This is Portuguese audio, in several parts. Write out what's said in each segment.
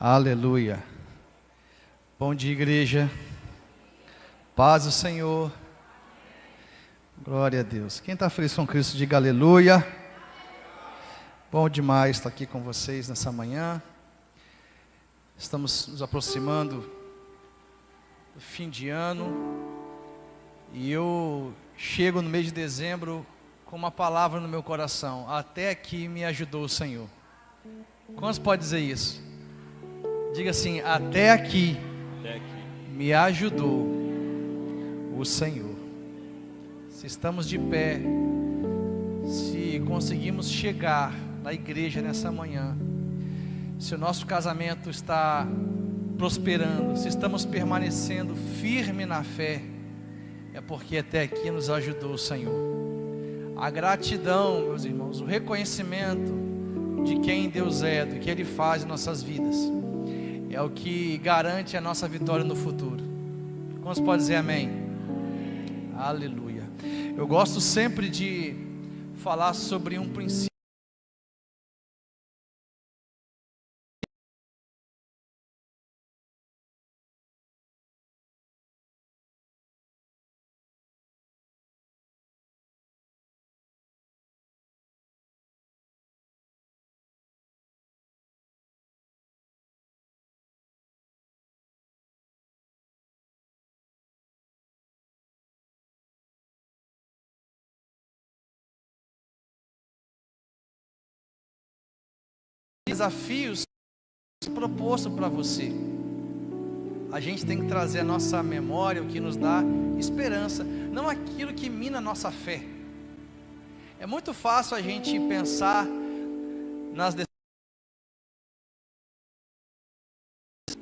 Aleluia. Bom dia, igreja. Paz do Senhor. Glória a Deus. Quem está feliz com Cristo, diga aleluia. Bom demais estar aqui com vocês nessa manhã. Estamos nos aproximando do fim de ano. E eu chego no mês de dezembro com uma palavra no meu coração. Até aqui me ajudou o Senhor. Quantos pode dizer isso? Diga assim: até aqui me ajudou o Senhor. Se estamos de pé, se conseguimos chegar na igreja nessa manhã, se o nosso casamento está prosperando, se estamos permanecendo firme na fé, é porque até aqui nos ajudou o Senhor. A gratidão, meus irmãos, o reconhecimento de quem Deus é, do que Ele faz em nossas vidas, é o que garante a nossa vitória no futuro. Quantos podem dizer amém? Aleluia. Eu gosto sempre de falar sobre um princípio. Desafios proposto para você. A gente tem que trazer a nossa memória o que nos dá esperança, não aquilo que mina a nossa fé. É muito fácil a gente pensar nas decisões,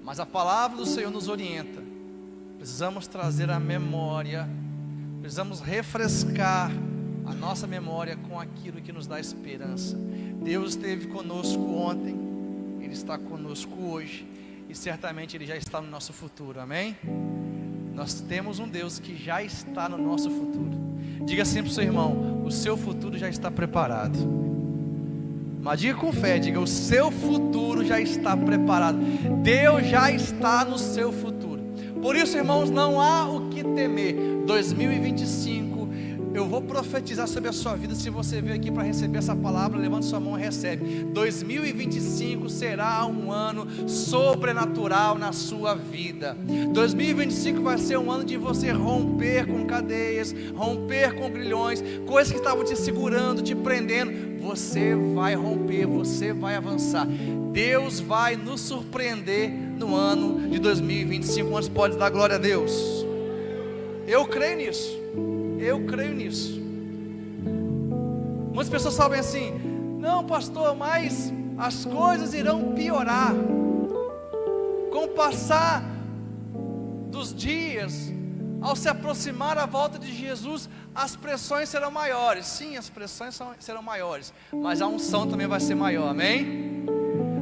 mas a palavra do Senhor nos orienta. Precisamos trazer a memória, precisamos refrescar a nossa memória com aquilo que nos dá esperança. Deus esteve conosco ontem, Ele está conosco hoje, e certamente Ele já está no nosso futuro, amém? Nós temos um Deus que já está no nosso futuro. Diga sempre para o seu irmão: o seu futuro já está preparado. Mas diga com fé, diga: o seu futuro já está preparado. Deus já está no seu futuro. Por isso, irmãos, não há o que temer. 2025, eu vou profetizar sobre a sua vida. Se você veio aqui para receber essa palavra, levante sua mão e recebe. 2025 será um ano sobrenatural na sua vida. 2025 vai ser um ano de você romper com cadeias, romper com grilhões, coisas que estavam te segurando, te prendendo. Você vai romper, você vai avançar. Deus vai nos surpreender no ano de 2025. Quantos pode dar glória a Deus? Eu creio nisso. Eu creio nisso. Muitas pessoas sabem assim: não, pastor, mas as coisas irão piorar. Com o passar dos dias, ao se aproximar a volta de Jesus, as pressões serão maiores. Sim, as pressões serão maiores, mas a unção também vai ser maior, amém?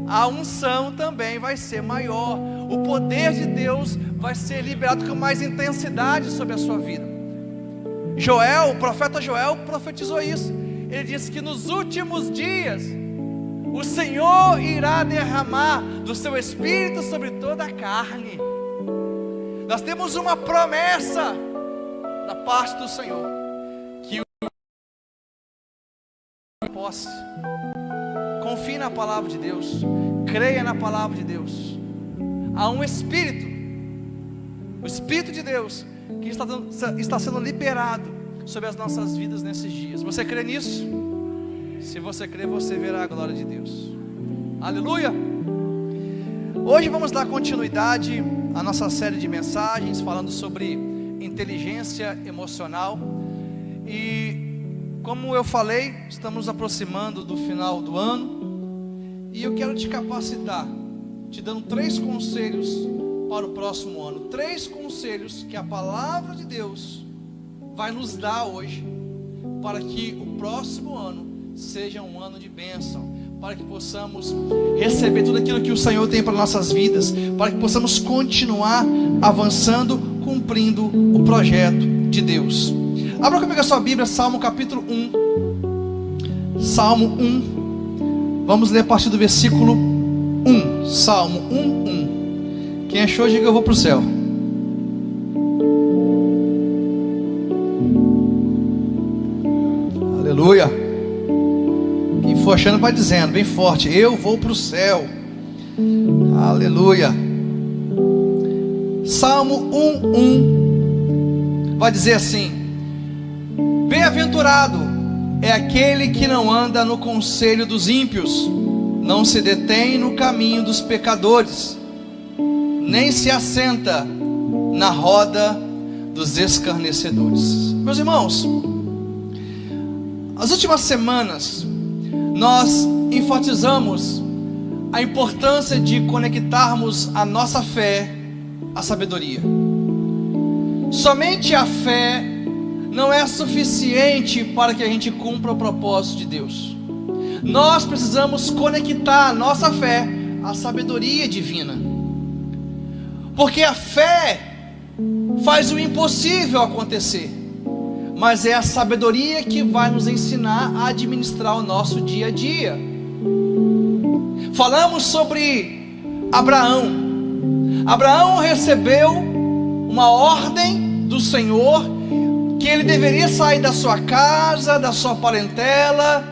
A unção também vai ser maior. O poder de Deus vai ser liberado com mais intensidade sobre a sua vida. Joel, o profeta Joel profetizou isso. Ele disse que nos últimos dias o Senhor irá derramar do seu Espírito sobre toda a carne. Nós temos uma promessa da parte do Senhor, que o posse. Confie na palavra de Deus, creia na palavra de Deus. Há um Espírito, o Espírito de Deus, que está sendo liberado sobre as nossas vidas nesses dias. Você crê nisso? Se você crê, você verá a glória de Deus. Aleluia! Hoje vamos dar continuidade à nossa série de mensagens falando sobre inteligência emocional. E como eu falei, estamos nos aproximando do final do ano, e eu quero te capacitar, te dando 3 conselhos para o próximo ano. 3 conselhos que a palavra de Deus vai nos dar hoje, para que o próximo ano seja um ano de bênção, para que possamos receber tudo aquilo que o Senhor tem para nossas vidas, para que possamos continuar avançando, cumprindo o projeto de Deus. Abra comigo a sua Bíblia, Salmo capítulo 1. Salmo 1. Vamos ler a partir do versículo 1. Salmo 1, 1. Quem achou, diga eu vou para o céu. Aleluia. Quem for achando vai dizendo bem forte: eu vou para o céu. Aleluia. Salmo 1, 1 vai dizer assim: bem-aventurado é aquele que não anda no conselho dos ímpios, não se detém no caminho dos pecadores, nem se assenta na roda dos escarnecedores. Meus irmãos, as últimas semanas nós enfatizamos a importância de conectarmos a nossa fé à sabedoria. Somente a fé não é suficiente para que a gente cumpra o propósito de Deus. Nós precisamos conectar a nossa fé à sabedoria divina, porque a fé faz o impossível acontecer, mas é a sabedoria que vai nos ensinar a administrar o nosso dia a dia. Falamos sobre Abraão. Abraão recebeu uma ordem do Senhor, que ele deveria sair da sua casa, da sua parentela,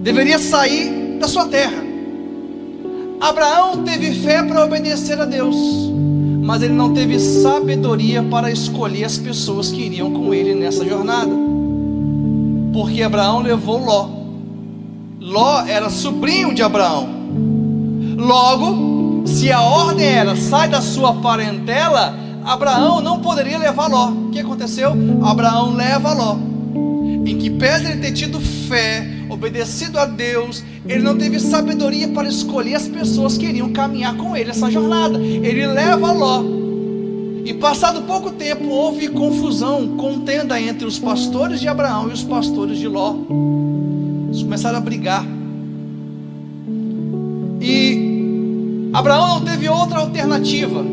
deveria sair da sua terra. Abraão teve fé para obedecer a Deus, mas ele não teve sabedoria para escolher as pessoas que iriam com ele nessa jornada, porque Abraão levou Ló. Ló era sobrinho de Abraão. Logo, se a ordem era sai da sua parentela, Abraão não poderia levar Ló. O que aconteceu? Abraão leva Ló. Em que pese ele ter tido fé, obedecido a Deus, ele não teve sabedoria para escolher as pessoas que iriam caminhar com ele essa jornada. Ele leva Ló. E passado pouco tempo houve confusão, contenda entre os pastores de Abraão e os pastores de Ló. Eles começaram a brigar. E Abraão não teve outra alternativa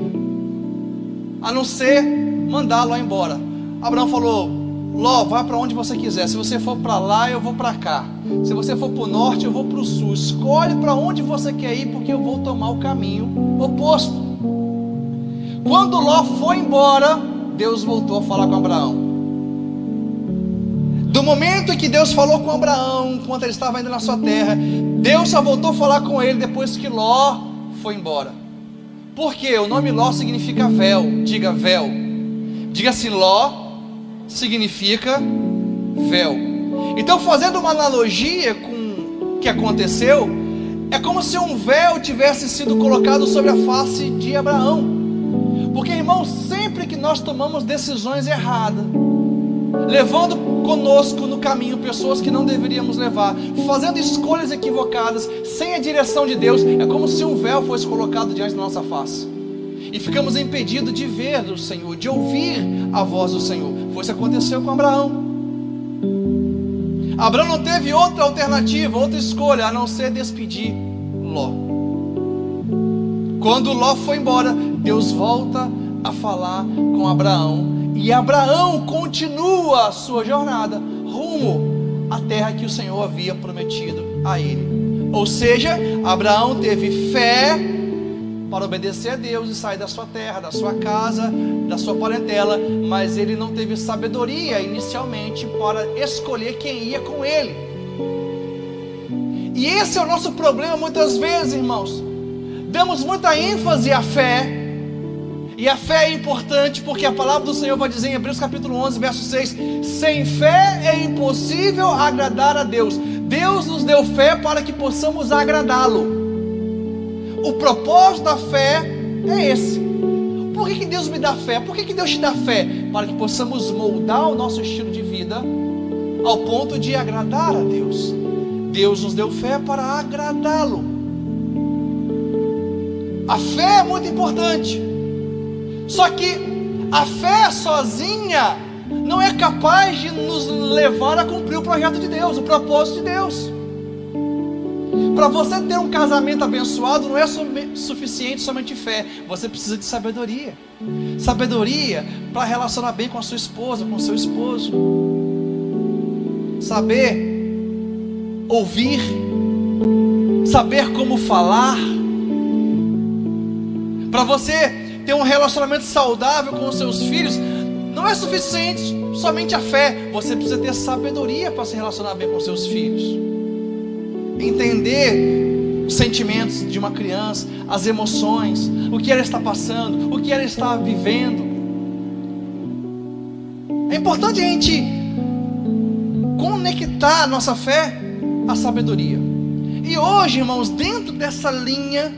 a não ser mandar Ló embora. Abraão falou: Ló, vá para onde você quiser. Se você for para lá, eu vou para cá. Se você for para o norte, eu vou para o sul. Escolhe para onde você quer ir, porque eu vou tomar o caminho oposto. Quando Ló foi embora, Deus voltou a falar com Abraão. Do momento em que Deus falou com Abraão, enquanto ele estava indo na sua terra, Deus só voltou a falar com ele depois que Ló foi embora. Por quê? O nome Ló significa véu. Diga véu. Diga assim: Ló significa véu. Então, fazendo uma analogia com o que aconteceu, é como se um véu tivesse sido colocado sobre a face de Abraão. Porque, irmãos, sempre que nós tomamos decisões erradas, levando conosco no caminho pessoas que não deveríamos levar, fazendo escolhas equivocadas, sem a direção de Deus, é como se um véu fosse colocado diante da nossa face, e ficamos impedidos de ver o Senhor, de ouvir a voz do Senhor. Foi isso que aconteceu com Abraão. Abraão não teve outra alternativa, outra escolha, a não ser despedir Ló. Quando Ló foi embora, Deus volta a falar com Abraão, e Abraão continua a sua jornada rumo à terra que o Senhor havia prometido a ele. Ou seja, Abraão teve fé para obedecer a Deus e sair da sua terra, da sua casa, da sua parentela, mas ele não teve sabedoria inicialmente para escolher quem ia com ele. E esse é o nosso problema muitas vezes, irmãos. Damos muita ênfase à fé, e a fé é importante porque a palavra do Senhor vai dizer em Hebreus capítulo 11, verso 6: sem fé é impossível agradar a Deus. Deus nos deu fé para que possamos agradá-lo. O propósito da fé é esse. Por que Deus me dá fé? Por que Deus te dá fé? Para que possamos moldar o nosso estilo de vida ao ponto de agradar a Deus. Deus nos deu fé para agradá-lo. A fé é muito importante. Só que a fé sozinha não é capaz de nos levar a cumprir o projeto de Deus, o propósito de Deus. Para você ter um casamento abençoado, não é suficiente somente fé. Você precisa de sabedoria. Sabedoria para relacionar bem com a sua esposa, com o seu esposo. Saber ouvir, saber como falar. Para você ter um relacionamento saudável com os seus filhos, não é suficiente somente a fé. Você precisa ter sabedoria para se relacionar bem com os seus filhos. Entender os sentimentos de uma criança, as emoções, o que ela está passando, o que ela está vivendo. É importante a gente conectar a nossa fé à sabedoria. E hoje, irmãos, dentro dessa linha,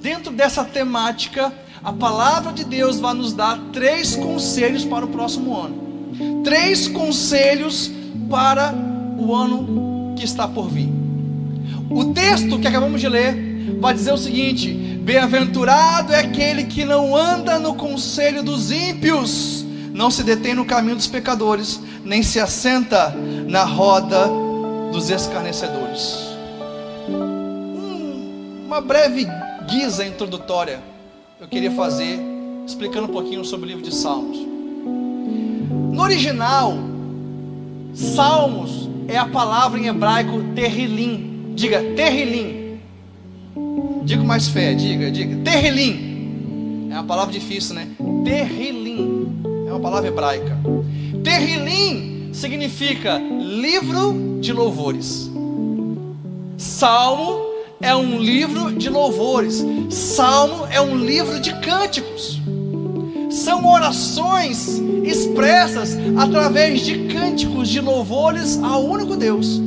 dentro dessa temática, a palavra de Deus vai nos dar 3 conselhos para o próximo ano. 3 conselhos para o ano que está por vir. O texto que acabamos de ler vai dizer o seguinte: bem-aventurado é aquele que não anda no conselho dos ímpios, não se detém no caminho dos pecadores, nem se assenta na roda dos escarnecedores. Uma breve guisa introdutória eu queria fazer, explicando um pouquinho sobre o livro de Salmos. No original, Salmos é a palavra em hebraico Terrilim. Diga Terrilim. Diga com mais fé, diga Terrilim. É uma palavra difícil, né? Terrilim é uma palavra hebraica. Terrilim significa livro de louvores. Salmo é um livro de louvores. Salmo é um livro de cânticos. São orações expressas através de cânticos de louvores ao único Deus,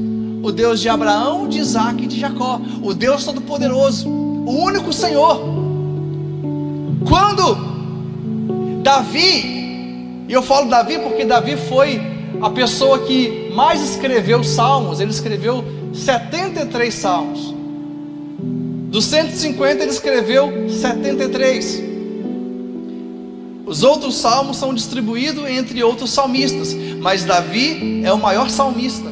o Deus de Abraão, de Isaac e de Jacó, o Deus Todo-Poderoso, o único Senhor. Quando Davi, e eu falo Davi porque Davi foi a pessoa que mais escreveu salmos, ele escreveu 73 salmos. Dos 150 ele escreveu 73. Os outros salmos são distribuídos entre outros salmistas, mas Davi é o maior salmista.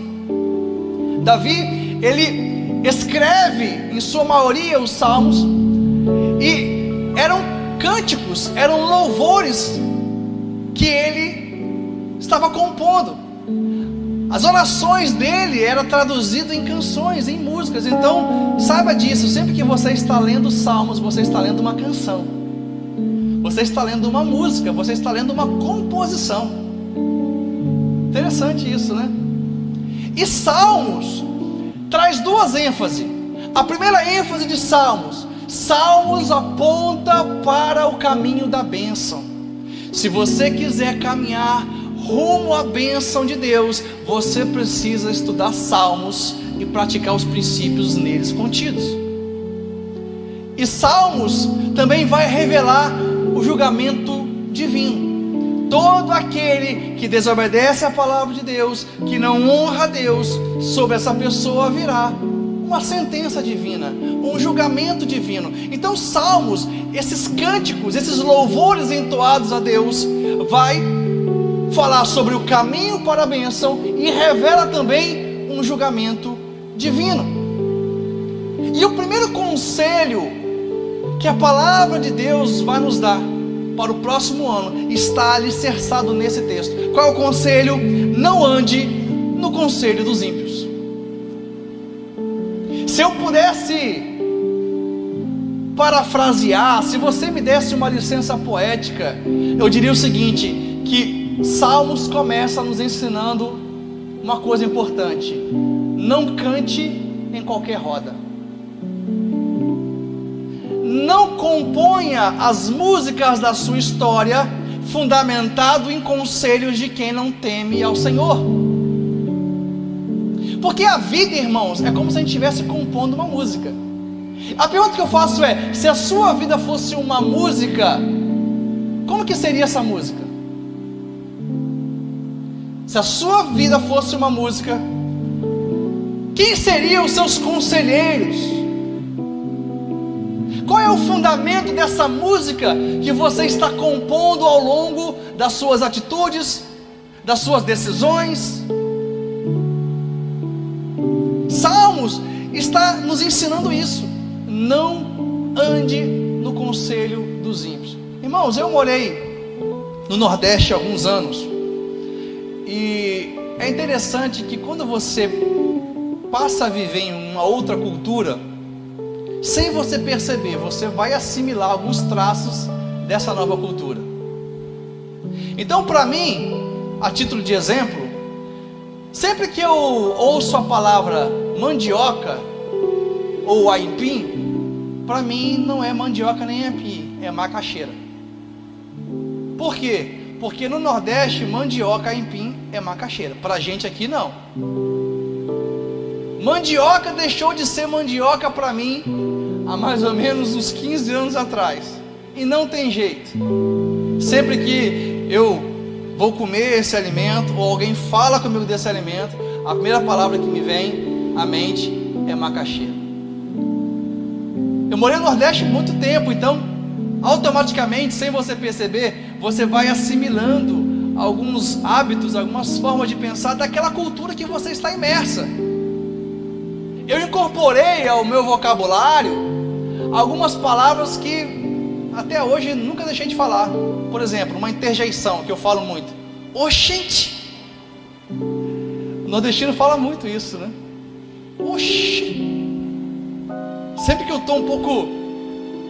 Davi, ele escreve em sua maioria os salmos, e eram cânticos, eram louvores que ele estava compondo. As orações dele eram traduzidas em canções, em músicas. Então, saiba disso, sempre que você está lendo salmos, você está lendo uma canção, você está lendo uma música, você está lendo uma composição. Interessante isso, né? E Salmos traz 2 ênfases. A primeira ênfase de Salmos: Salmos aponta para o caminho da bênção. Se você quiser caminhar rumo à bênção de Deus, você precisa estudar Salmos e praticar os princípios neles contidos. E Salmos também vai revelar o julgamento divino. Todo aquele que desobedece à palavra de Deus, que não honra a Deus, sobre essa pessoa virá uma sentença divina, um julgamento divino. Então Salmos, esses cânticos, esses louvores entoados a Deus, vai falar sobre o caminho para a bênção e revela também um julgamento divino. E o primeiro conselho que a palavra de Deus vai nos dar para o próximo ano está alicerçado nesse texto. Qual é o conselho? Não ande no conselho dos ímpios. Se eu pudesse parafrasear, se você me desse uma licença poética, eu diria o seguinte: que Salmos começa nos ensinando uma coisa importante: não cante em qualquer roda. Não componha as músicas da sua história fundamentado em conselhos de quem não teme ao Senhor. Porque a vida, irmãos, é como se a gente estivesse compondo uma música. A pergunta que eu faço é: se a sua vida fosse uma música, como que seria essa música? Se a sua vida fosse uma música, quem seriam os seus conselheiros? Qual é o fundamento dessa música que você está compondo ao longo das suas atitudes, das suas decisões? Salmos está nos ensinando isso. Não ande no conselho dos ímpios. Irmãos, eu morei no Nordeste há alguns anos, e é interessante que quando você passa a viver em uma outra cultura, sem você perceber, você vai assimilar alguns traços dessa nova cultura. Então, para mim, a título de exemplo, sempre que eu ouço a palavra mandioca ou aipim, para mim não é mandioca nem aipim, é macaxeira. Por quê? Porque no Nordeste, mandioca, aipim é macaxeira. Para a gente aqui não. Mandioca deixou de ser mandioca para mim há mais ou menos uns 15 anos atrás. E não tem jeito. Sempre que eu vou comer esse alimento, ou alguém fala comigo desse alimento, a primeira palavra que me vem à mente é macaxeira. Eu morei no Nordeste muito tempo, então automaticamente, sem você perceber, você vai assimilando alguns hábitos, algumas formas de pensar daquela cultura que você está imersa. Eu incorporei ao meu vocabulário algumas palavras que até hoje nunca deixei de falar. Por exemplo, uma interjeição que eu falo muito: oxente. O nordestino fala muito isso, né? Oxi. Sempre que eu estou um pouco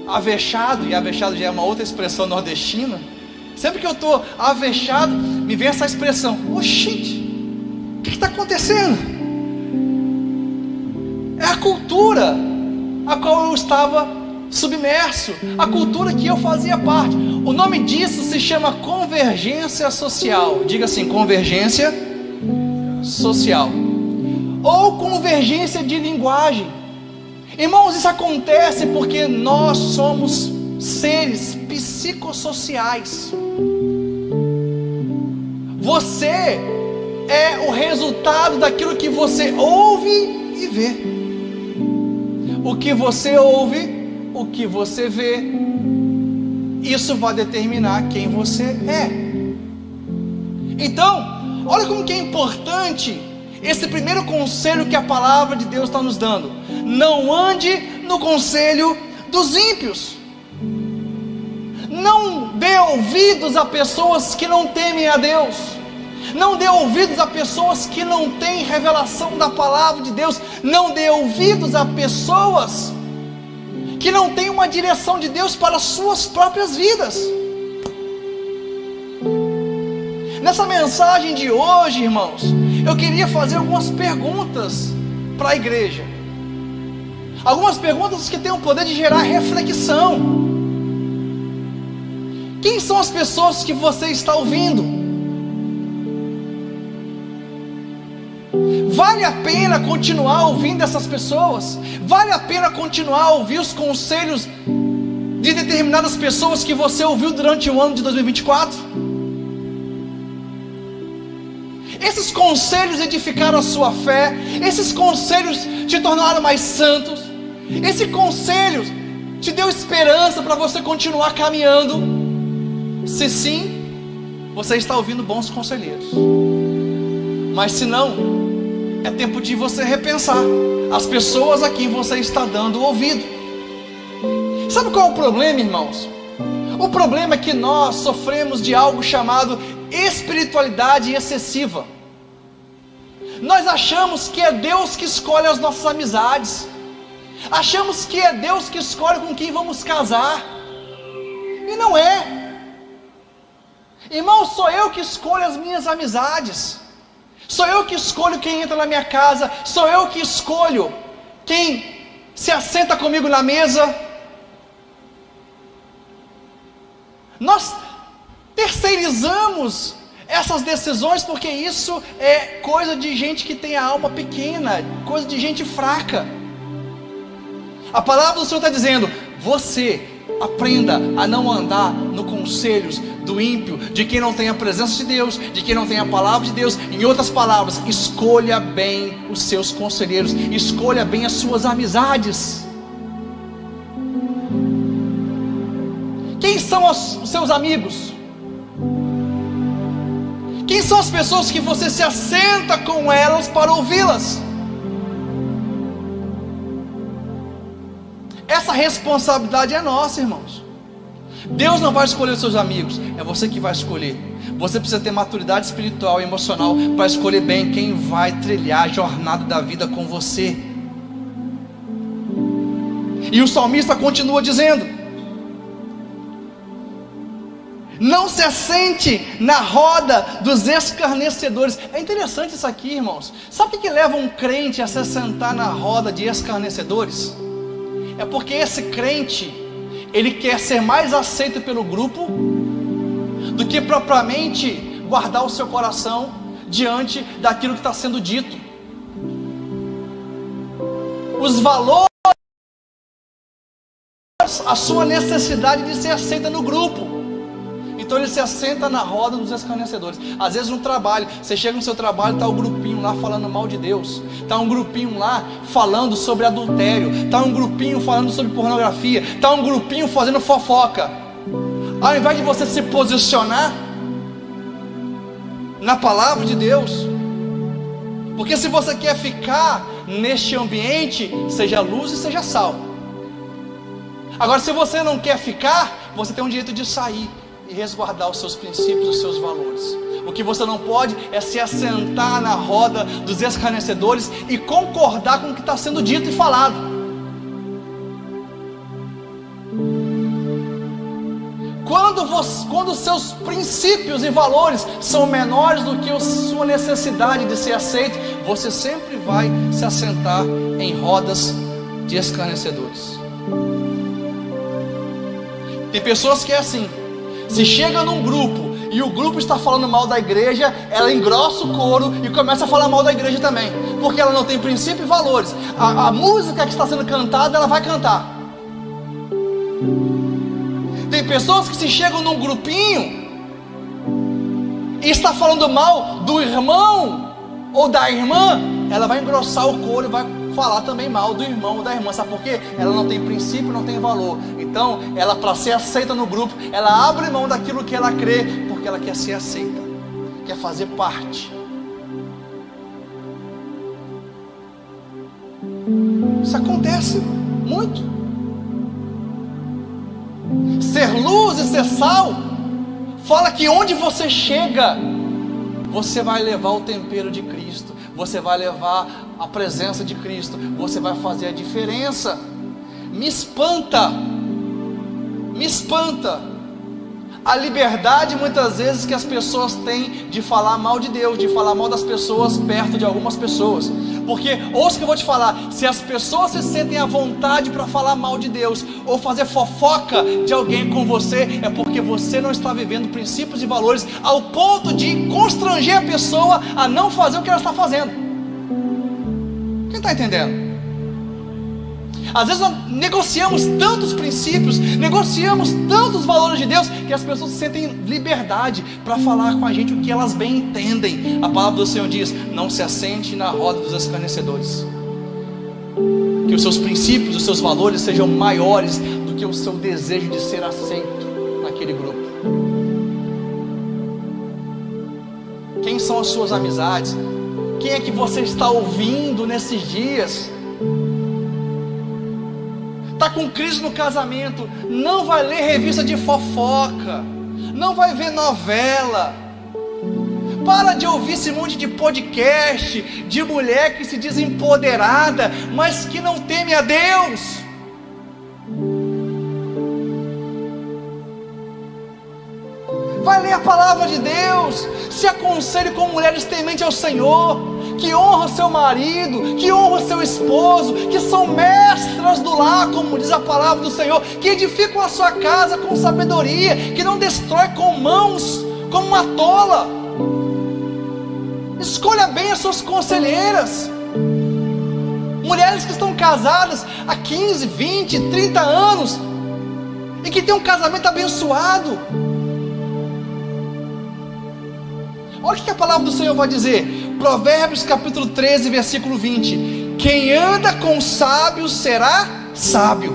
avexado, e avexado já é uma outra expressão nordestina, sempre que eu estou avexado, me vem essa expressão: oxente, o que está acontecendo? É a cultura a qual eu estava submerso, a cultura que eu fazia parte. O nome disso se chama convergência social. Diga assim: convergência social, ou convergência de linguagem. Irmãos, isso acontece porque nós somos seres psicossociais. Você é o resultado daquilo que você ouve e vê. O que você ouve, o que você vê, isso vai determinar quem você é. Então, olha como que é importante esse primeiro conselho que a palavra de Deus está nos dando: não ande no conselho dos ímpios. Não dê ouvidos a pessoas que não temem a Deus. Não dê ouvidos a pessoas que não têm revelação da palavra de Deus. Não dê ouvidos a pessoas que não têm uma direção de Deus para as suas próprias vidas. Nessa mensagem de hoje, irmãos, eu queria fazer algumas perguntas para a igreja. Algumas perguntas que têm o poder de gerar reflexão. Quem são as pessoas que você está ouvindo? Vale a pena continuar ouvindo essas pessoas? Vale a pena continuar a ouvir os conselhos de determinadas pessoas que você ouviu durante o ano de 2024? Esses conselhos edificaram a sua fé? Esses conselhos te tornaram mais santos? Esse conselho te deu esperança para você continuar caminhando? Se sim, você está ouvindo bons conselheiros. Mas se não, é tempo de você repensar as pessoas a quem você está dando ouvido. Sabe qual é o problema, irmãos? O problema é que nós sofremos de algo chamado espiritualidade excessiva. Nós achamos que é Deus que escolhe as nossas amizades. Achamos que é Deus que escolhe com quem vamos casar. E não é. Irmão, sou eu que escolho as minhas amizades. Sou eu que escolho quem entra na minha casa. Sou eu que escolho quem se assenta comigo na mesa. Nós terceirizamos essas decisões porque isso é coisa de gente que tem a alma pequena, coisa de gente fraca. A palavra do Senhor está dizendo: você aprenda a não andar no conselhos do ímpio, de quem não tem a presença de Deus, de quem não tem a palavra de Deus. Em outras palavras, escolha bem os seus conselheiros, escolha bem as suas amizades. Quem são os seus amigos? Quem são as pessoas que você se assenta com elas para ouvi-las? Essa responsabilidade é nossa, irmãos. Deus não vai escolher os seus amigos, é você que vai escolher. Você precisa ter maturidade espiritual e emocional para escolher bem quem vai trilhar a jornada da vida com você. E o salmista continua dizendo: não se assente na roda dos escarnecedores. É interessante isso aqui, irmãos. Sabe o que leva um crente a se sentar na roda de escarnecedores? É porque esse crente, ele quer ser mais aceito pelo grupo do que propriamente guardar o seu coração diante daquilo que está sendo dito. Os valores, a sua necessidade de ser aceita no grupo. Então ele se assenta na roda dos escarnecedores. Às vezes no trabalho, você chega no seu trabalho, está um grupinho lá falando mal de Deus, está um grupinho lá falando sobre adultério, está um grupinho falando sobre pornografia, está um grupinho fazendo fofoca. Ao invés de você se posicionar na palavra de Deus, porque se você quer ficar neste ambiente, seja luz e seja sal. Agora, se você não quer ficar, você tem o direito de sair e resguardar os seus princípios, os seus valores. O que você não pode é se assentar na roda dos escarnecedores e concordar com o que está sendo dito e falado. Quando os seus princípios e valores são menores do que a sua necessidade de ser aceito, você sempre vai se assentar em rodas de escarnecedores. Tem pessoas que é assim: se chega num grupo e o grupo está falando mal da igreja, ela engrossa o coro e começa a falar mal da igreja também, porque ela não tem princípio e valores. A música que está sendo cantada, ela vai cantar. Tem pessoas que se chegam num grupinho e está falando mal do irmão ou da irmã, ela vai engrossar o coro e vai falar também mal do irmão ou da irmã. Sabe por quê? Ela não tem princípio, não tem valor. Então, ela, para ser aceita no grupo, ela abre mão daquilo que ela crê, porque ela quer ser aceita, quer fazer parte. Isso acontece muito. Ser luz e ser sal fala que onde você chega, você vai levar o tempero de Cristo, você vai levar a presença de Cristo, você vai fazer a diferença. Me espanta a liberdade muitas vezes que as pessoas têm de falar mal de Deus, de falar mal das pessoas perto de algumas pessoas. Porque, ouça o que eu vou te falar, se as pessoas se sentem à vontade para falar mal de Deus, ou fazer fofoca de alguém com você, é porque você não está vivendo princípios e valores ao ponto de constranger a pessoa a não fazer o que ela está fazendo. Quem está entendendo? Às vezes nós negociamos tantos princípios, negociamos tantos valores de Deus, que as pessoas sentem liberdade para falar com a gente o que elas bem entendem. A palavra do Senhor diz: não se assente na roda dos escarnecedores. Que os seus princípios, os seus valores sejam maiores do que o seu desejo de ser aceito naquele grupo. Quem são as suas amizades? Quem é que você está ouvindo nesses dias? Está com crise no casamento, não vai ler revista de fofoca, não vai ver novela, para de ouvir esse monte de podcast de mulher que se diz empoderada, mas que não teme a Deus. Vai ler a palavra de Deus, se aconselhe com mulheres tementes ao Senhor, que honra seu marido, que honra seu esposo, que são mestras do lar, como diz a palavra do Senhor, que edificam a sua casa com sabedoria, que não destrói com mãos, como uma tola. Escolha bem as suas conselheiras, mulheres que estão casadas há 15, 20, 30 anos, e que tem um casamento abençoado. Olha o que a palavra do Senhor vai dizer, Provérbios capítulo 13, versículo 20: quem anda com sábios será sábio,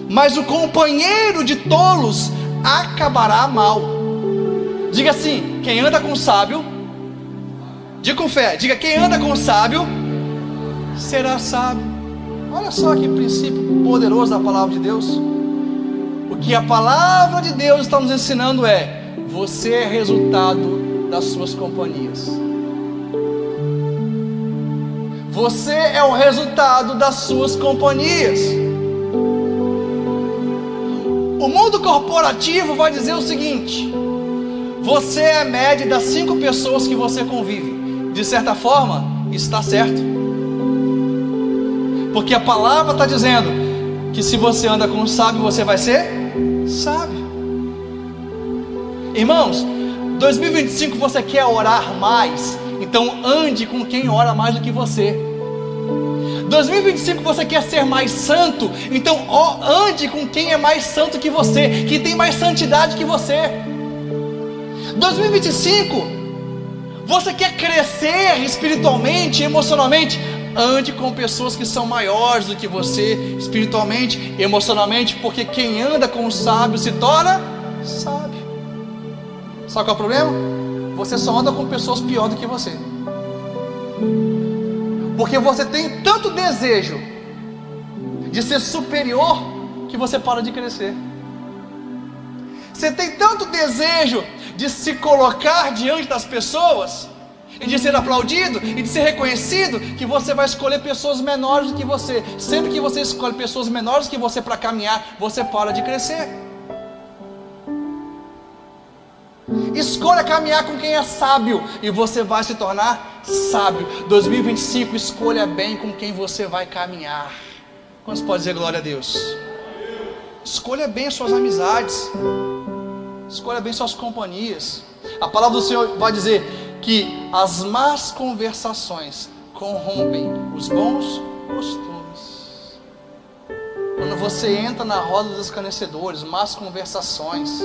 mas o companheiro de tolos acabará mal. Diga assim: quem anda com sábio, diga com fé, diga: quem anda com sábio será sábio. Olha só que princípio poderoso da palavra de Deus. O que a palavra de Deus está nos ensinando é: você é resultado das suas companhias. Você é o resultado das suas companhias. O mundo corporativo vai dizer o seguinte: você é a média das 5 pessoas que você convive. De certa forma, está certo, porque a palavra está dizendo que se você anda com um sábio, você vai ser sábio. Irmãos, 2025 você quer orar mais, então ande com quem ora mais do que você. 2025 você quer ser mais santo, então ande com quem é mais santo que você, que tem mais santidade que você. 2025 você quer crescer espiritualmente, emocionalmente, ande com pessoas que são maiores do que você, espiritualmente, emocionalmente, porque quem anda com o sábio se torna sábio. Sabe qual é o problema? Você só anda com pessoas piores do que você, porque você tem tanto desejo de ser superior que você para de crescer. Você tem tanto desejo de se colocar diante das pessoas, e de ser aplaudido, e de ser reconhecido, que você vai escolher pessoas menores do que você. Sempre que você escolhe pessoas menores que você para caminhar, você para de crescer. Escolha caminhar com quem é sábio, e você vai se tornar sábio. 2025, escolha bem com quem você vai caminhar. Quantos podem dizer glória a Deus? Escolha bem as suas amizades, escolha bem suas companhias. A palavra do Senhor vai dizer que as más conversações corrompem os bons costumes. Quando você entra na roda dos escarnecedores, más conversações,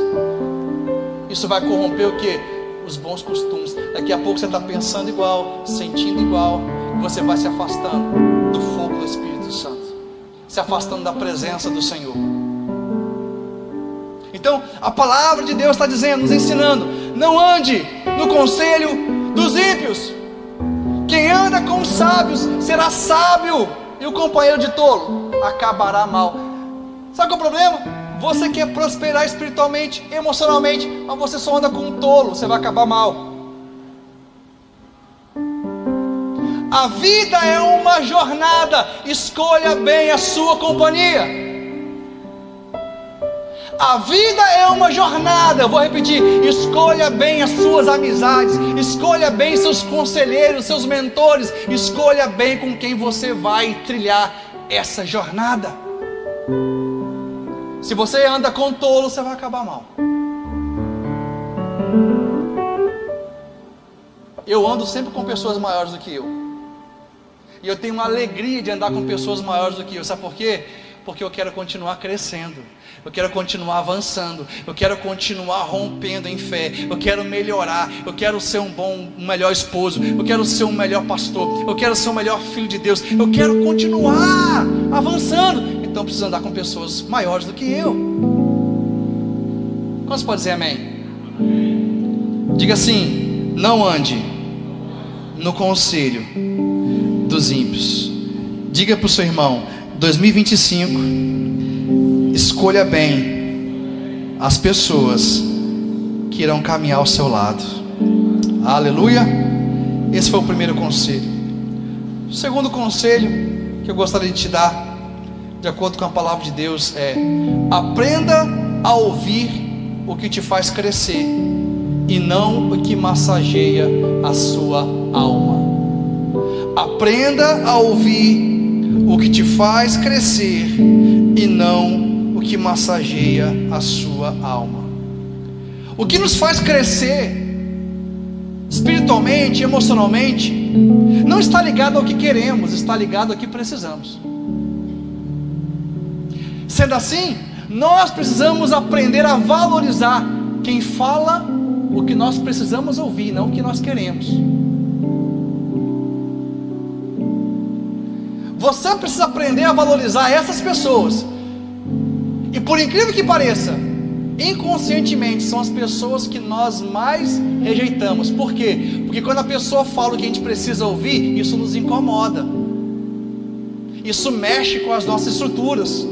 isso vai corromper o que? Os bons costumes. Daqui a pouco você está pensando igual, sentindo igual, e você vai se afastando do fogo do Espírito Santo, se afastando da presença do Senhor. Então a palavra de Deus está dizendo, nos ensinando: não ande no conselho dos ímpios. Quem anda com os sábios será sábio, e o companheiro de tolo acabará mal. Sabe qual é o problema? Você quer prosperar espiritualmente, emocionalmente, mas você só anda com um tolo, você vai acabar mal. A vida é uma jornada, escolha bem a sua companhia. A vida é uma jornada, eu vou repetir: escolha bem as suas amizades, escolha bem seus conselheiros, seus mentores, escolha bem com quem você vai trilhar essa jornada. Se você anda com tolo, você vai acabar mal. Eu ando sempre com pessoas maiores do que eu, e eu tenho uma alegria de andar com pessoas maiores do que eu. Sabe por quê? Porque eu quero continuar crescendo, eu quero continuar avançando, eu quero continuar rompendo em fé, eu quero melhorar, eu quero ser um melhor esposo, eu quero ser um melhor pastor, eu quero ser um melhor filho de Deus, eu quero continuar avançando. Então eu preciso andar com pessoas maiores do que eu. Quantos podem dizer amém? Diga assim: não ande no conselho dos ímpios. Diga para o seu irmão: 2025, escolha bem as pessoas que irão caminhar ao seu lado. Aleluia. Esse foi o primeiro conselho. O segundo conselho que eu gostaria de te dar, de acordo com a palavra de Deus, é: aprenda a ouvir o que te faz crescer, e não o que massageia a sua alma. Aprenda a ouvir o que te faz crescer, e não o que massageia a sua alma. O que nos faz crescer espiritualmente, emocionalmente, não está ligado ao que queremos, está ligado ao que precisamos. Sendo assim, nós precisamos aprender a valorizar quem fala o que nós precisamos ouvir, não o que nós queremos. Você precisa aprender a valorizar essas pessoas. E por incrível que pareça, inconscientemente são as pessoas que nós mais rejeitamos. Por quê? Porque quando a pessoa fala o que a gente precisa ouvir, isso nos incomoda, isso mexe com as nossas estruturas,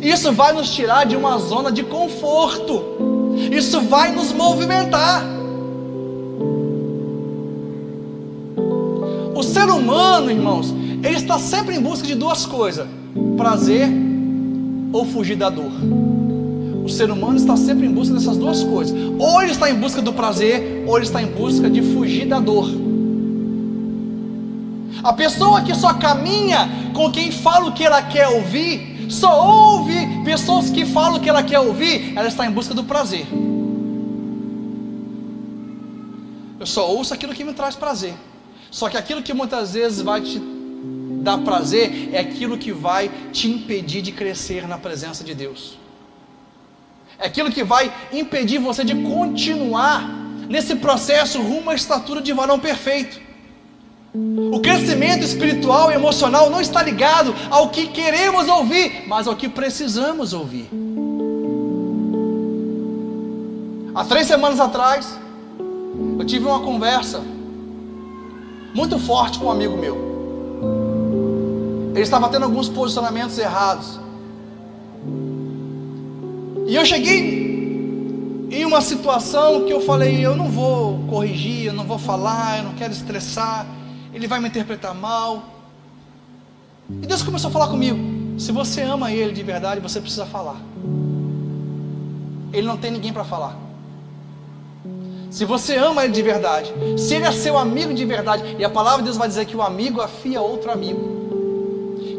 isso vai nos tirar de uma zona de conforto, isso vai nos movimentar. O ser humano, irmãos, ele está sempre em busca de duas coisas: prazer ou fugir da dor. O ser humano está sempre em busca dessas duas coisas. Ou ele está em busca do prazer, ou ele está em busca de fugir da dor. A pessoa que só caminha com quem fala o que ela quer ouvir, só ouve pessoas que falam o que ela quer ouvir, ela está em busca do prazer. Eu só ouço aquilo que me traz prazer. Só que aquilo que muitas vezes vai te dar prazer é aquilo que vai te impedir de crescer na presença de Deus. É aquilo que vai impedir você de continuar nesse processo rumo à estatura de varão perfeito. O crescimento espiritual e emocional não está ligado ao que queremos ouvir, mas ao que precisamos ouvir. Há 3 semanas atrás, eu tive uma conversa muito forte com um amigo meu. Ele estava tendo alguns posicionamentos errados. E eu cheguei em uma situação que eu falei: eu não vou corrigir, eu não vou falar, eu não quero estressar, ele vai me interpretar mal. E Deus começou a falar comigo: se você ama ele de verdade, você precisa falar. Ele não tem ninguém para falar. Se você ama ele de verdade, se ele é seu amigo de verdade, e a palavra de Deus vai dizer que o amigo afia outro amigo,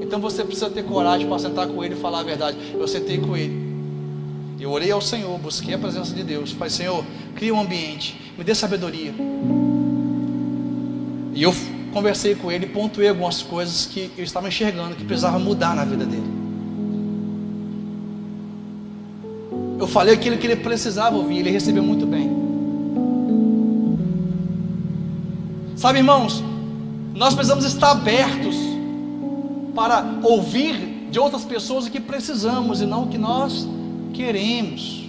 então você precisa ter coragem para sentar com ele e falar a verdade. Eu sentei com ele, eu orei ao Senhor, busquei a presença de Deus, falei: Senhor, cria um ambiente, me dê sabedoria. E eu conversei com ele, pontuei algumas coisas que eu estava enxergando que precisava mudar na vida dele. Eu falei aquilo que ele precisava ouvir, ele recebeu muito bem. Sabe, irmãos, nós precisamos estar abertos para ouvir de outras pessoas o que precisamos e não o que nós queremos.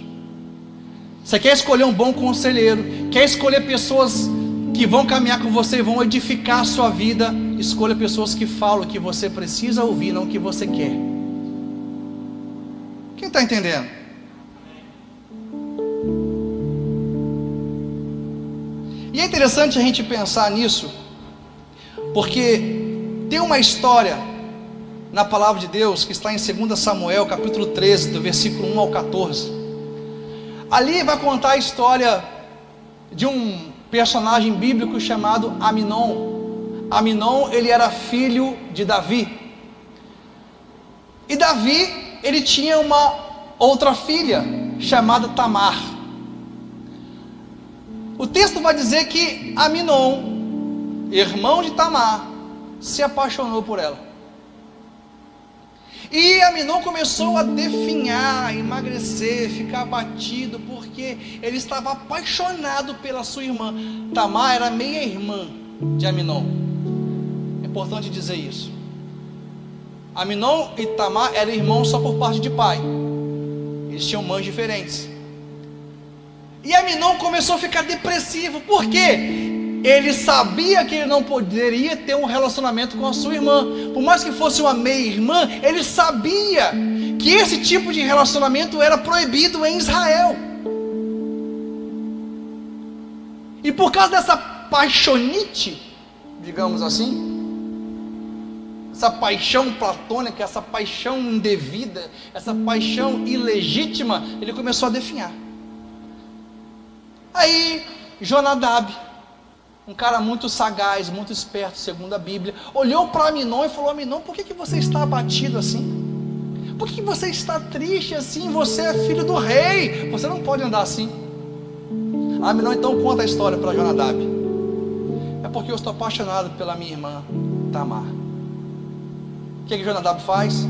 Você quer escolher um bom conselheiro, quer escolher pessoas que vão caminhar com você e vão edificar a sua vida, escolha pessoas que falam o que você precisa ouvir, não o que você quer. Quem está entendendo? E é interessante a gente pensar nisso, porque tem uma história na palavra de Deus que está em 2 Samuel, capítulo 13, do versículo 1 ao 14. Ali vai contar a história de um personagem bíblico chamado Aminon. Aminon, ele era filho de Davi. E Davi, ele tinha uma outra filha chamada Tamar. O texto vai dizer que Aminon, irmão de Tamar, se apaixonou por ela. E Aminon começou a definhar, emagrecer, ficar abatido, porque ele estava apaixonado pela sua irmã. Tamar era meia-irmã de Aminon. É importante dizer isso. Aminon e Tamar eram irmãos só por parte de pai. Eles tinham mães diferentes. E Aminon começou a ficar depressivo. Por quê? Ele sabia que ele não poderia ter um relacionamento com a sua irmã. Por mais que fosse uma meia-irmã, ele sabia que esse tipo de relacionamento era proibido em Israel. E por causa dessa paixonite, digamos assim, essa paixão platônica, essa paixão indevida, essa paixão ilegítima, ele começou a definhar. Aí Jonadab, um cara muito sagaz, muito esperto, segundo a Bíblia, olhou para Aminon e falou: Aminon, por que você está abatido assim? Por que você está triste assim? Você é filho do rei, você não pode andar assim. Aminon então conta a história para Jonadab: é porque eu estou apaixonado pela minha irmã Tamar. O que Jonadab faz?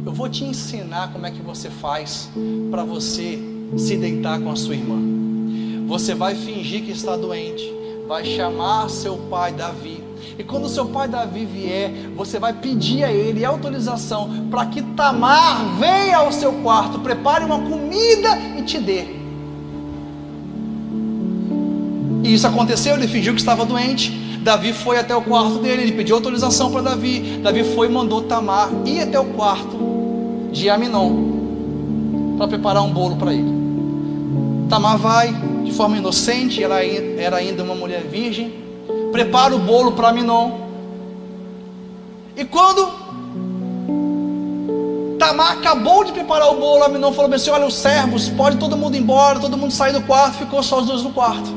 Eu vou te ensinar como é que você faz para você se deitar com a sua irmã. Você vai fingir que está doente, vai chamar seu pai Davi, e quando seu pai Davi vier, você vai pedir a ele autorização para que Tamar venha ao seu quarto, prepare uma comida e te dê. E isso aconteceu, ele fingiu que estava doente. Davi foi até o quarto dele, ele pediu autorização para Davi. Davi foi e mandou Tamar ir até o quarto de Aminon para preparar um bolo para ele. Tamar vai de forma inocente, ela era ainda uma mulher virgem, prepara o bolo para Aminon, E quando Tamar acabou de preparar o bolo, Aminon falou assim: olha, os servos, pode todo mundo ir embora, todo mundo sair do quarto. Ficou só os dois no quarto.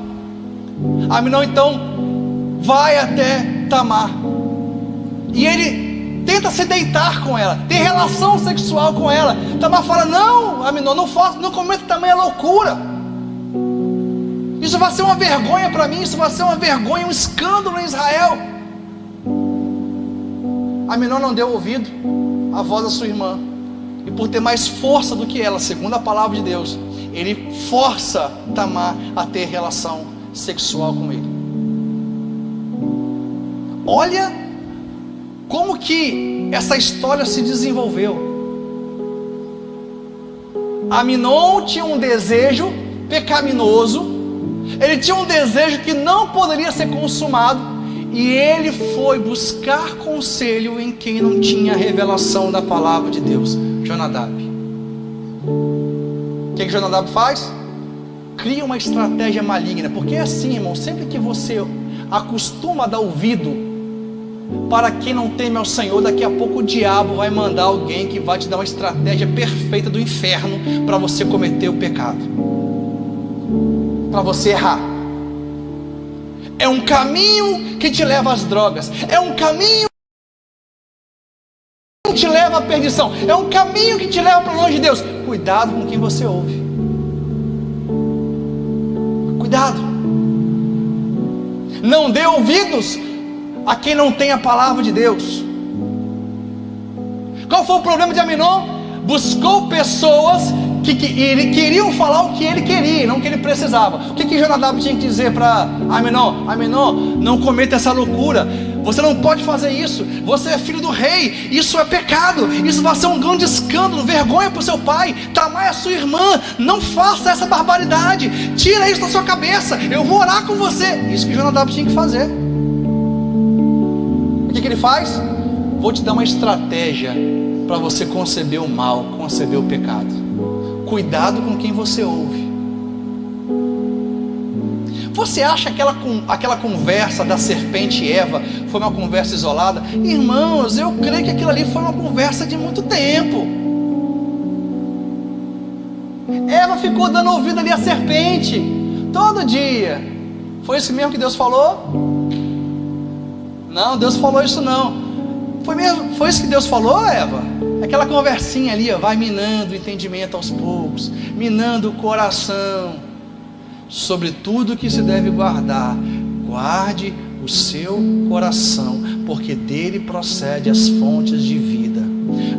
Aminon então vai até Tamar, e ele tenta se deitar com ela, ter relação sexual com ela. Tamar fala: não, Aminon, não faça, não cometa tamanha loucura. Isso vai ser uma vergonha para mim, isso vai ser uma vergonha, um escândalo em Israel. Aminon não deu ouvido à voz da sua irmã, e por ter mais força do que ela, segundo a palavra de Deus, ele força Tamar a ter relação sexual com ele. Olha como que essa história se desenvolveu. Aminon tinha um desejo pecaminoso, ele tinha um desejo que não poderia ser consumado, e ele foi buscar conselho em quem não tinha revelação da palavra de Deus: Jonadab. O que Jonadab faz? Cria uma estratégia maligna. Porque é assim, irmão, sempre que você acostuma a dar ouvido para quem não teme ao Senhor, daqui a pouco o diabo vai mandar alguém que vai te dar uma estratégia perfeita do inferno para você cometer o pecado, para você errar. É um caminho que te leva às drogas, é um caminho que te leva à perdição, é um caminho que te leva para longe de Deus. Cuidado com quem você ouve. Cuidado. Não dê ouvidos a quem não tem a palavra de Deus. Qual foi o problema de Aminon? Buscou pessoas que queriam falar o que ele queria, não o que ele precisava. O que Jonadab tinha que dizer para Aminon? Aminon, não cometa essa loucura, você não pode fazer isso, você é filho do rei, isso é pecado, isso vai ser um grande escândalo, vergonha para o seu pai. Tamar é sua irmã, não faça essa barbaridade, tira isso da sua cabeça, eu vou orar com você. Isso que Jonadab tinha que fazer. O que ele faz? Vou te dar uma estratégia para você conceber o mal, conceber o pecado. Cuidado com quem você ouve. Você acha que aquela conversa da serpente e Eva foi uma conversa isolada? Irmãos, eu creio que aquilo ali foi uma conversa de muito tempo. Eva ficou dando ouvido ali à serpente todo dia. Foi isso mesmo que Deus falou? Não, Deus falou isso não. Foi isso que Deus falou, Eva? Aquela conversinha ali, ó, vai minando o entendimento aos poucos, minando o coração. Sobre tudo que se deve guardar, guarde o seu coração, porque dele procede as fontes de vida.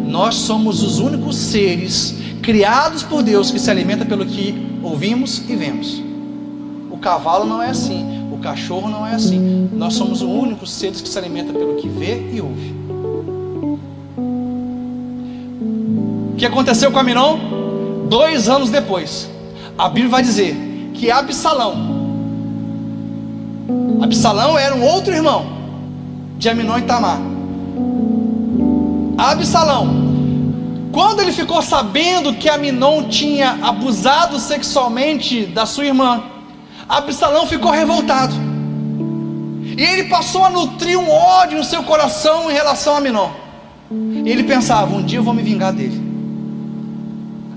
Nós somos os únicos seres criados por Deus que se alimenta pelo que ouvimos e vemos. O cavalo não é assim, o cachorro não é assim. Nós somos os únicos seres que se alimenta pelo que vê e ouve. O que aconteceu com Aminon? 2 anos depois, a Bíblia vai dizer que Absalão era um outro irmão de Aminon e Tamar. Absalão, quando ele ficou sabendo que Aminon tinha abusado sexualmente da sua irmã, Absalão ficou revoltado, e ele passou a nutrir um ódio no seu coração em relação a Aminon. E ele pensava: um dia eu vou me vingar dele.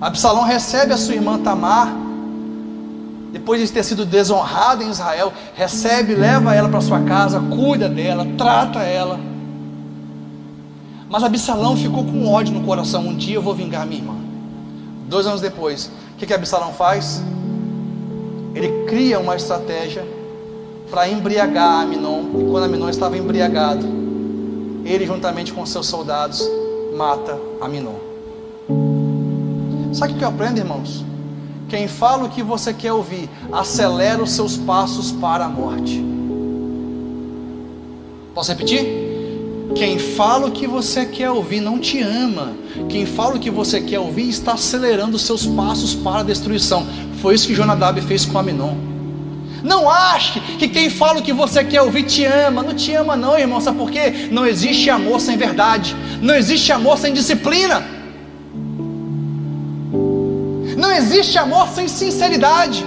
Absalão recebe a sua irmã Tamar, depois de ter sido desonrado em Israel, recebe, leva ela para sua casa, cuida dela, trata ela. Mas Absalão ficou com ódio no coração: um dia eu vou vingar minha irmã. 2 anos depois, o que Absalão faz? Ele cria uma estratégia para embriagar Aminon, e quando Aminon estava embriagado, ele juntamente com seus soldados mata Aminon. Sabe o que eu aprendo, irmãos? Quem fala o que você quer ouvir acelera os seus passos para a morte. Posso repetir? Quem fala o que você quer ouvir não te ama. Quem fala o que você quer ouvir está acelerando os seus passos para a destruição. Foi isso que Jonadab fez com Aminon. Não ache que quem fala o que você quer ouvir te ama. Não te ama não, irmão. Sabe por quê? Não existe amor sem verdade. Não existe amor sem disciplina. Não existe amor sem sinceridade.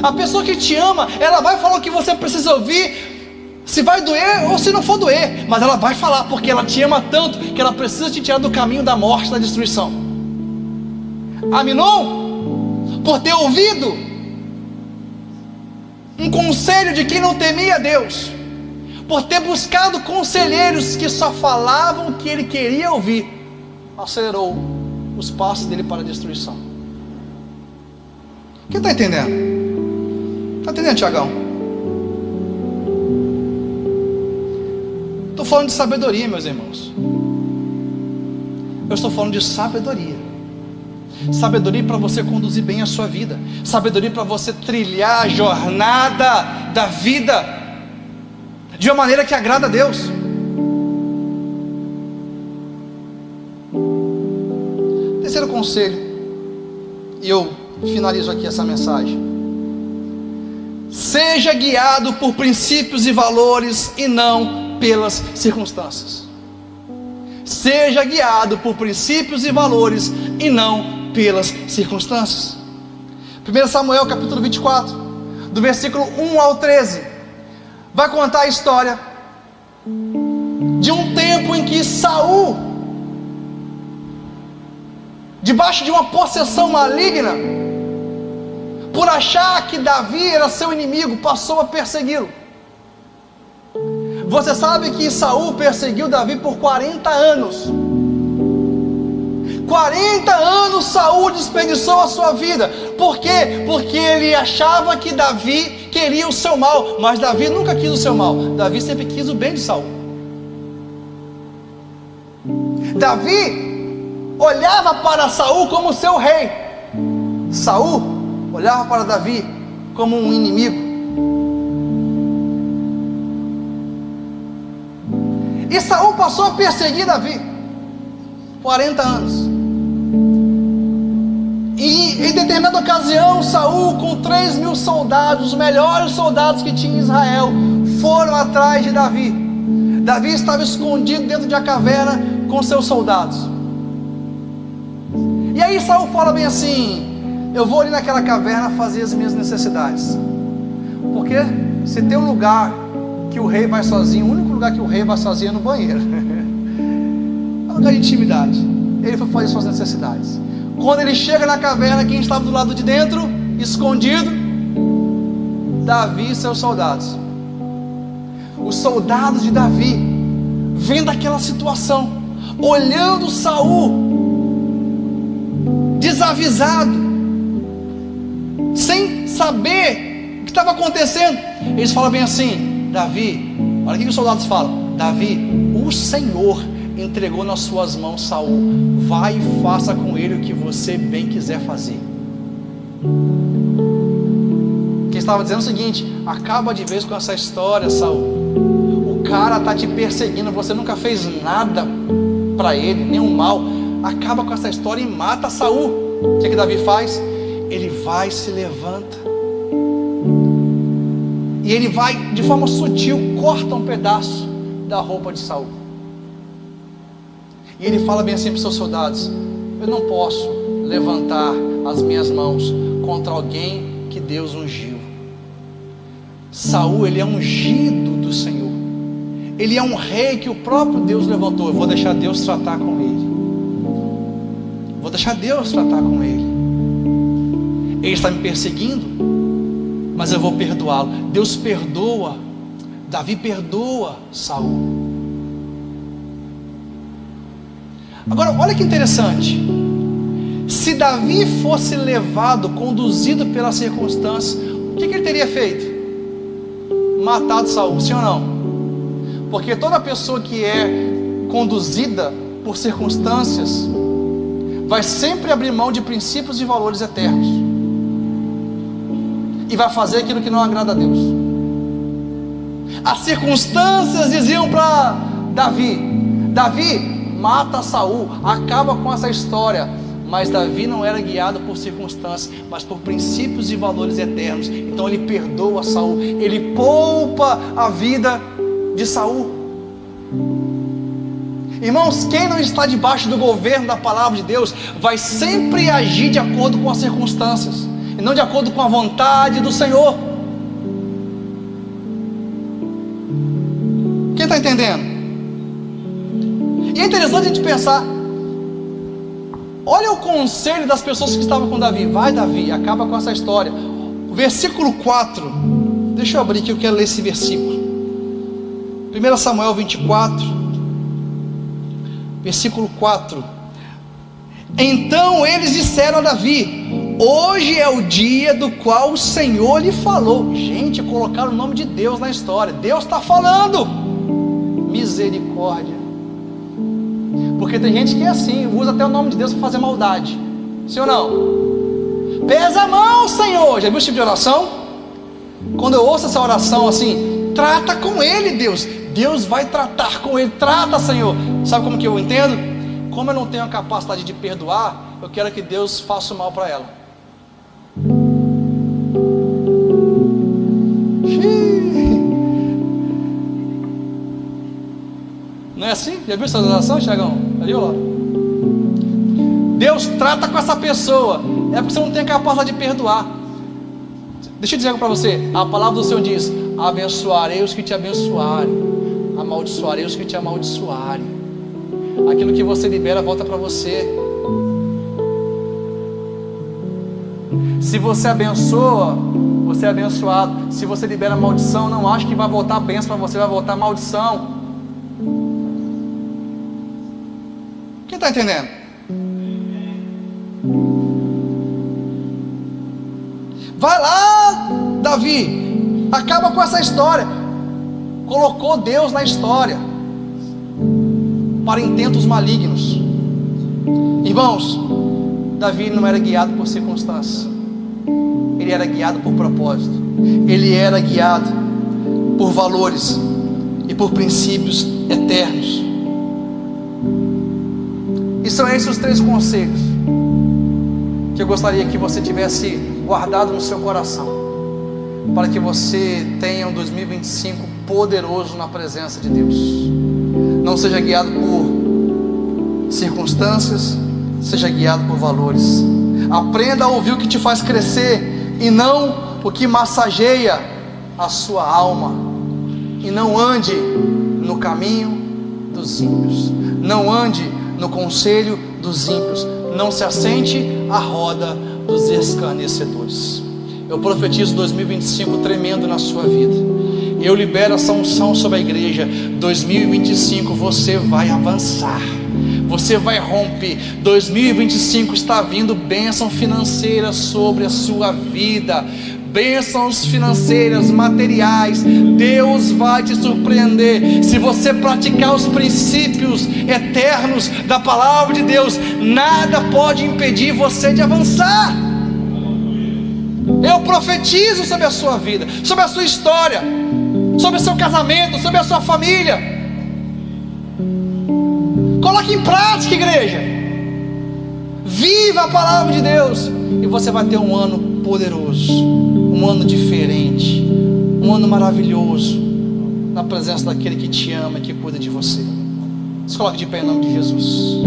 A pessoa que te ama, ela vai falar o que você precisa ouvir se vai doer ou se não for doer, mas ela vai falar, porque ela te ama tanto que ela precisa te tirar do caminho da morte, da destruição. Aminon, por ter ouvido um conselho de quem não temia Deus, por ter buscado conselheiros que só falavam o que ele queria ouvir, acelerou os passos dele para a destruição. Quem está entendendo? Está entendendo, Tiagão? Estou falando de sabedoria, meus irmãos. Eu estou falando de sabedoria. Sabedoria para você conduzir bem a sua vida. Sabedoria para você trilhar a jornada da vida de uma maneira que agrada a Deus. Terceiro conselho, e eu finalizo aqui essa mensagem: seja guiado por princípios e valores e não pelas circunstâncias. Seja guiado por princípios e valores e não pelas circunstâncias. 1 Samuel capítulo 24, do versículo 1 ao 13, vai contar a história de um tempo em que Saul, debaixo de uma possessão maligna, por achar que Davi era seu inimigo, passou a persegui-lo. Você sabe que Saul perseguiu Davi por 40 anos. 40 anos Saul desperdiçou a sua vida. Por quê? Porque ele achava que Davi queria o seu mal, mas Davi nunca quis o seu mal. Davi sempre quis o bem de Saul. Davi olhava para Saul como seu rei. Saul olhava para Davi como um inimigo. E Saul passou a perseguir Davi 40 anos. E em determinada ocasião, Saul, com 3.000 soldados, os melhores soldados que tinha em Israel, foram atrás de Davi. Davi estava escondido dentro de uma caverna com seus soldados. E aí Saul fala bem assim: eu vou ali naquela caverna fazer as minhas necessidades. Porque se tem um lugar que o rei vai sozinho, o único lugar que o rei vai sozinho é no banheiro. É um lugar de intimidade. Ele foi fazer suas necessidades. Quando ele chega na caverna, quem estava do lado de dentro, escondido? Davi e seus soldados. Os soldados de Davi, vendo aquela situação, olhando Saul, desavisado, sem saber o que estava acontecendo, eles falam bem assim: Davi, olha o que os soldados falam: Davi, o Senhor entregou nas suas mãos Saul, vai e faça com ele o que você bem quiser fazer. Quem estava dizendo o seguinte: acaba de vez com essa história, Saul. O cara está te perseguindo, você nunca fez nada para ele, nenhum mal. Acaba com essa história e mata Saul. O que Davi faz? Ele vai, se levanta, e ele vai, de forma sutil, corta um pedaço da roupa de Saul. E ele fala bem assim para os seus soldados: eu não posso levantar as minhas mãos contra alguém que Deus ungiu. Saul, ele é ungido do Senhor. Ele é um rei que o próprio Deus levantou. Eu vou deixar Deus tratar com ele. Vou deixar Deus tratar com ele. Ele está me perseguindo, mas eu vou perdoá-lo. Deus perdoa. Davi perdoa Saul. Agora, olha que interessante. Se Davi fosse levado, conduzido pela circunstância, o que ele teria feito? Matado Saul, sim ou não? Porque toda pessoa que é conduzida por circunstâncias vai sempre abrir mão de princípios e valores eternos, e vai fazer aquilo que não agrada a Deus. As circunstâncias diziam para Davi: Davi, mata Saul, acaba com essa história. Mas Davi não era guiado por circunstâncias, mas por princípios e valores eternos. Então ele perdoa Saul, ele poupa a vida de Saul. Irmãos, quem não está debaixo do governo da palavra de Deus vai sempre agir de acordo com as circunstâncias e não de acordo com a vontade do Senhor. está entendendo? E é interessante a gente pensar, olha o conselho das pessoas que estavam com Davi. Vai, Davi, acaba com essa história. O versículo 4, deixa eu abrir que eu quero ler esse versículo. 1 Samuel 24, versículo 4. Então eles disseram a Davi: hoje é o dia do qual o Senhor lhe falou. Gente, colocaram o nome de Deus na história. Deus está falando. Misericórdia. Porque tem gente que é assim, usa até o nome de Deus para fazer maldade. Sim ou não? Pesa a mão, Senhor. Já viu esse tipo de oração? Quando eu ouço essa oração assim, trata com ele, Deus. Deus vai tratar com ele. Trata, Senhor. Sabe como que eu entendo? Como eu não tenho a capacidade de perdoar, eu quero que Deus faça o mal para ela. Não é assim? Já viu essa oração, Thiagão? Ali, ó. Deus trata com essa pessoa. É porque você não tem a capacidade de perdoar. Deixa eu dizer algo para você. A palavra do Senhor diz: abençoarei os que te abençoarem, amaldiçoarei os que te amaldiçoarem. Aquilo que você libera volta para você. Se você abençoa, você é abençoado. Se você libera maldição, não ache que vai voltar bênção para você, vai voltar maldição. Quem está entendendo? Vai lá, Davi, acaba com essa história. Colocou Deus na história para intentos malignos. Irmãos, Davi não era guiado por circunstâncias, ele era guiado por propósito, ele era guiado por valores e por princípios eternos. E são esses os 3 conselhos que eu gostaria que você tivesse guardado no seu coração, para que você tenha um 2025 poderoso na presença de Deus. Não seja guiado por circunstâncias, seja guiado por valores. Aprenda a ouvir o que te faz crescer e não o que massageia a sua alma. E não ande no caminho dos ímpios, não ande no conselho dos ímpios, não se assente à roda dos escarnecedores. Eu profetizo 2025 tremendo na sua vida. Eu libero essa unção sobre a igreja. 2025 você vai avançar, você vai romper. 2025 está vindo bênção financeira sobre a sua vida, bênçãos financeiras, materiais. Deus vai te surpreender. Se você praticar os princípios eternos da palavra de Deus, nada pode impedir você de avançar. Eu profetizo sobre a sua vida, sobre a sua história, sobre o seu casamento, sobre a sua família. Coloque em prática, igreja. Viva a palavra de Deus e você vai ter um ano poderoso, um ano diferente, um ano maravilhoso, na presença daquele que te ama e que cuida de você. Se coloque de pé em nome de Jesus.